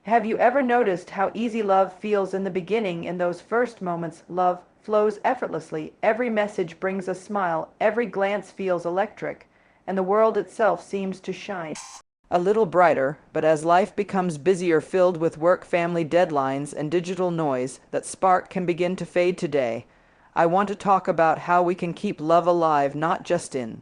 Have you ever noticed how easy love feels in the beginning? In those first moments, love flows effortlessly. Every message brings a smile, every glance feels electric, and the world itself seems to shine a little brighter. But as life becomes busier, filled with work, family deadlines, and digital noise, that spark can begin to fade. Today, I want to talk about how we can keep love alive, not just in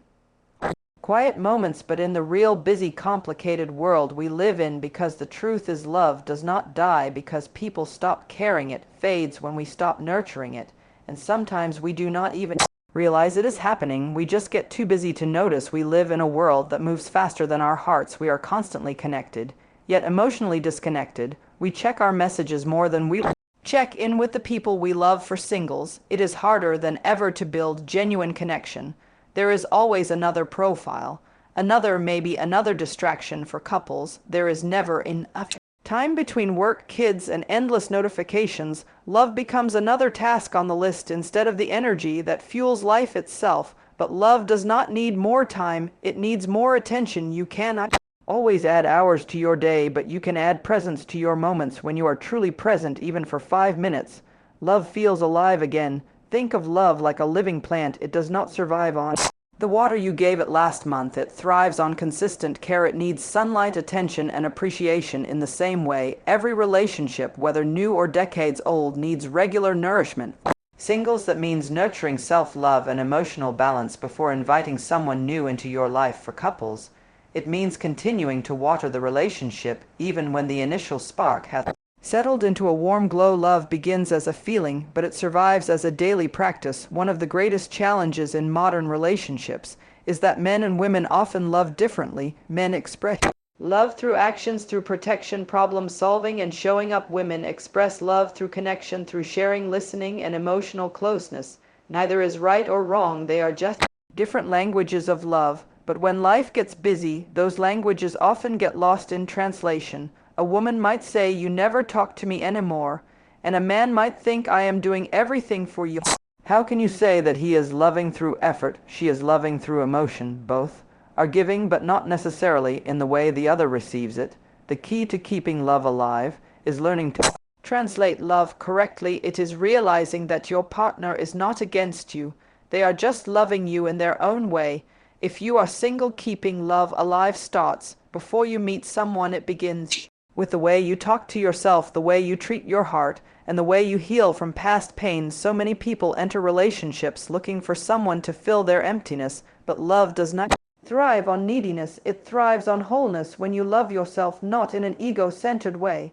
quiet moments, but in the real busy, complicated world we live in, because the truth is love does not die because people stop caring. It fades when we stop nurturing it, and sometimes we do not even realize it is happening. We just get too busy to notice. We live in a world that moves faster than our hearts. We are constantly connected, yet emotionally disconnected. We check our messages more than we check in with the people we love. For singles, it is harder than ever to build genuine connection. There is always another profile, maybe another distraction. For couples, there is never enough time between work, kids, and endless notifications. Love becomes another task on the list instead of the energy that fuels life itself. But love does not need more time, it needs more attention. You cannot always add hours to your day, but you can add presence to your moments. When you are truly present, even for 5 minutes, love feels alive again. Think of love like a living plant. It does not survive on the water you gave it last month. It thrives on consistent care. It needs sunlight, attention, and appreciation. In the same way, every relationship, whether new or decades old, needs regular nourishment. Singles, that means nurturing self-love and emotional balance before inviting someone new into your life. For couples, it means continuing to water the relationship even when the initial spark has settled into a warm glow. Love begins as a feeling, but it survives as a daily practice. One of the greatest challenges in modern relationships is that men and women often love differently. Men express love through actions, through protection, problem solving, and showing up. Women express love through connection, through sharing, listening, and emotional closeness. Neither is right or wrong, they are just different languages of love. But when life gets busy, those languages often get lost in translation. A woman might say, "You never talk to me anymore," and a man might think, "I am doing everything for you." How can you say that he is loving through effort? She is loving through emotion. Both are giving, but not necessarily in the way the other receives it. The key to keeping love alive is learning to translate love correctly. It is realizing that your partner is not against you. They are just loving you in their own way. If you are single, keeping love alive starts before you meet someone. It begins with the way you talk to yourself, the way you treat your heart, and the way you heal from past pain. So many people enter relationships looking for someone to fill their emptiness, but love does not thrive on neediness. It thrives on wholeness. When you love yourself, not in an ego-centered way,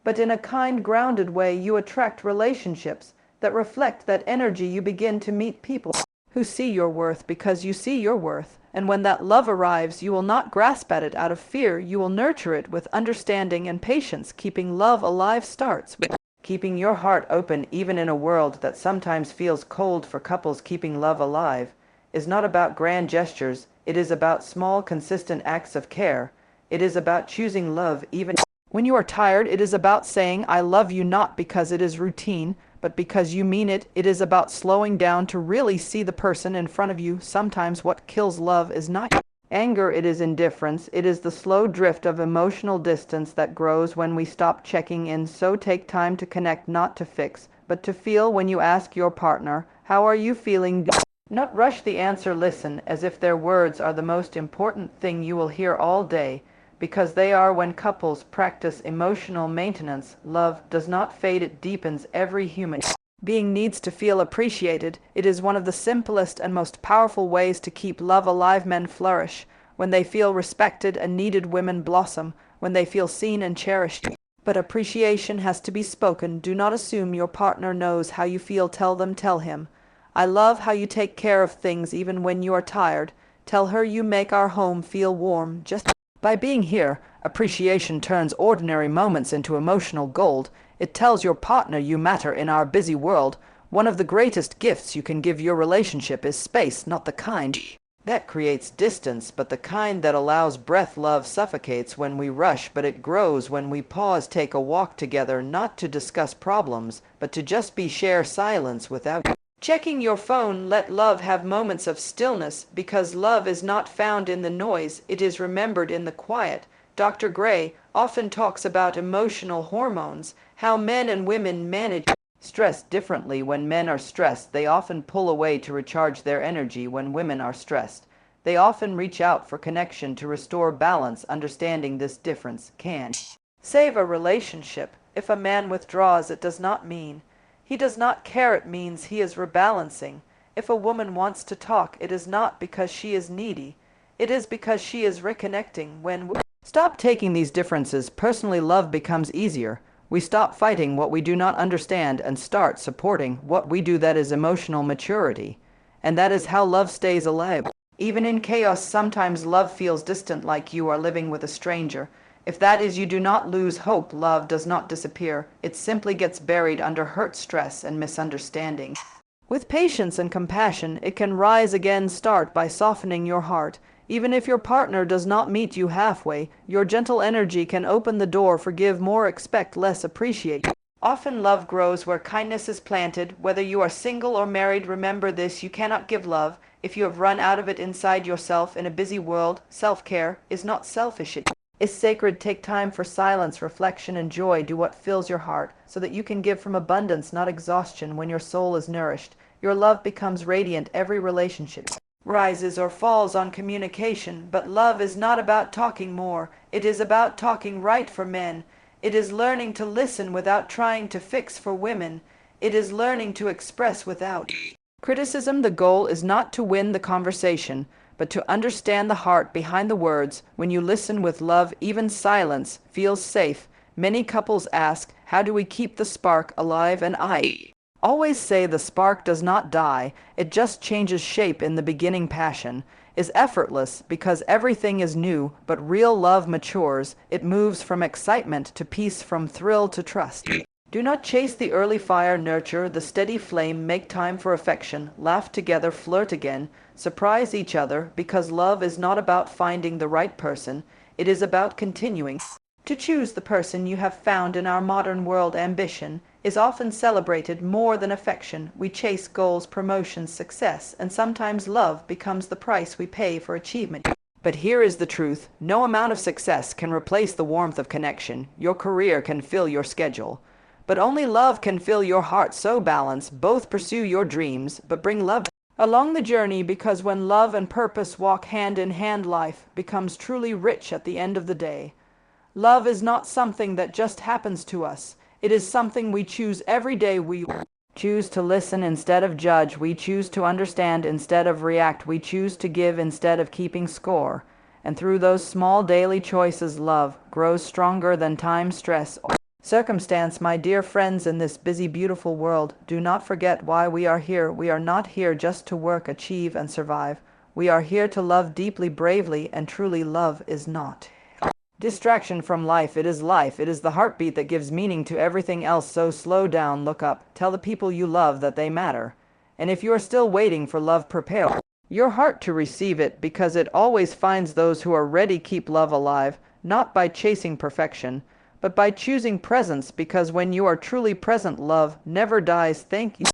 but in a kind, grounded way, you attract relationships that reflect that energy. You begin to meet people who see your worth because you see your worth. And when that love arrives, you will not grasp at it out of fear. You will nurture it with understanding and patience. Keeping love alive starts with keeping your heart open, even in a world that sometimes feels cold. For couples, keeping love alive is not about grand gestures. It is about small, consistent acts of care. It is about choosing love even when you are tired. It is about saying, "I love you," not because it is routine, but because you mean it. It is about slowing down to really see the person in front of you. Sometimes what kills love is not anger, it is indifference. It is the slow drift of emotional distance that grows when we stop checking in. So take time to connect, not to fix, but to feel. When you ask your partner, "How are you feeling?" do not rush the answer. Listen as if their words are the most important thing you will hear all day, because they are. When couples practice emotional maintenance, love does not fade, it deepens. Every human being needs to feel appreciated. It is one of the simplest and most powerful ways to keep love alive. Men flourish when they feel respected and needed. Women blossom when they feel seen and cherished. But appreciation has to be spoken. Do not assume your partner knows how you feel. Tell them, tell him, "I love how you take care of things even when you are tired." Tell her, "You make our home feel warm just by being here." Appreciation turns ordinary moments into emotional gold. It tells your partner you matter in our busy world. One of the greatest gifts you can give your relationship is space, not the kind that creates distance, but the kind that allows breath. Love suffocates when we rush, but it grows when we pause. Take a walk together, not to discuss problems, but to just be. Share silence without checking your phone. Let love have moments of stillness, because love is not found in the noise, it is remembered in the quiet. Dr. Gray often talks about emotional hormones, how men and women manage stress differently. When men are stressed, they often pull away to recharge their energy. When women are stressed, they often reach out for connection to restore balance. Understanding this difference can save a relationship. If a man withdraws, it does not mean he does not care, it means he is rebalancing. If a woman wants to talk, it is not because she is needy, it is because she is reconnecting. When we stop taking these differences personally, love becomes easier. We stop fighting what we do not understand and start supporting what we do. That is emotional maturity. And that is how love stays alive. Even in chaos, sometimes love feels distant, like you are living with a stranger. If that is, you do not lose hope. Love does not disappear. It simply gets buried under hurt, stress, and misunderstanding. With patience and compassion, it can rise again. Start by softening your heart. Even if your partner does not meet you halfway, your gentle energy can open the door. Forgive more, expect less, appreciate. Often love grows where kindness is planted. Whether you are single or married, remember this: you cannot give love if you have run out of it inside yourself. In a busy world, self-care is not selfish, it is sacred. Take time for silence, reflection, and joy. Do what fills your heart so that you can give from abundance, not exhaustion. When your soul is nourished, your love becomes radiant. Every relationship rises or falls on communication, but love is not about talking more. It is about talking right. For men, it is learning to listen without trying to fix. For women, it is learning to express without criticism. The goal is not to win the conversation, but to understand the heart behind the words. When you listen with love, even silence feels safe. Many couples ask, how do we keep the spark alive? And I always say the spark does not die, it just changes shape. In the beginning, passion is effortless because everything is new, but real love matures. It moves from excitement to peace, from thrill to trust. Do not chase the early fire, nurture the steady flame. Make time for affection, laugh together, flirt again, surprise each other, because love is not about finding the right person, it is about continuing to choose the person you have found. In our modern world, ambition is often celebrated more than affection. We chase goals, promotions, success, and sometimes love becomes the price we pay for achievement. But here is the truth: no amount of success can replace the warmth of connection. Your career can fill your schedule, but only love can fill your heart. So balance both, pursue your dreams, but bring love along the journey, because when love and purpose walk hand in hand, life becomes truly rich at the end of the day. Love is not something that just happens to us. It is something we choose every day. We choose to listen instead of judge. We choose to understand instead of react. We choose to give instead of keeping score. And through those small daily choices, love grows stronger than time, stress, or circumstance. My dear friends, in this busy, beautiful world, do not forget why we are here. We are not here just to work, achieve, and survive. We are here to love deeply, bravely, and truly. Love is not distraction from life. It is life. It is the heartbeat that gives meaning to everything else. So slow down, look up, tell the people you love that they matter. And if you are still waiting for love, prepare your heart to receive it, because it always finds those who are ready. Keep love alive, not by chasing perfection, but by choosing presence, because when you are truly present, love never dies. Thank you.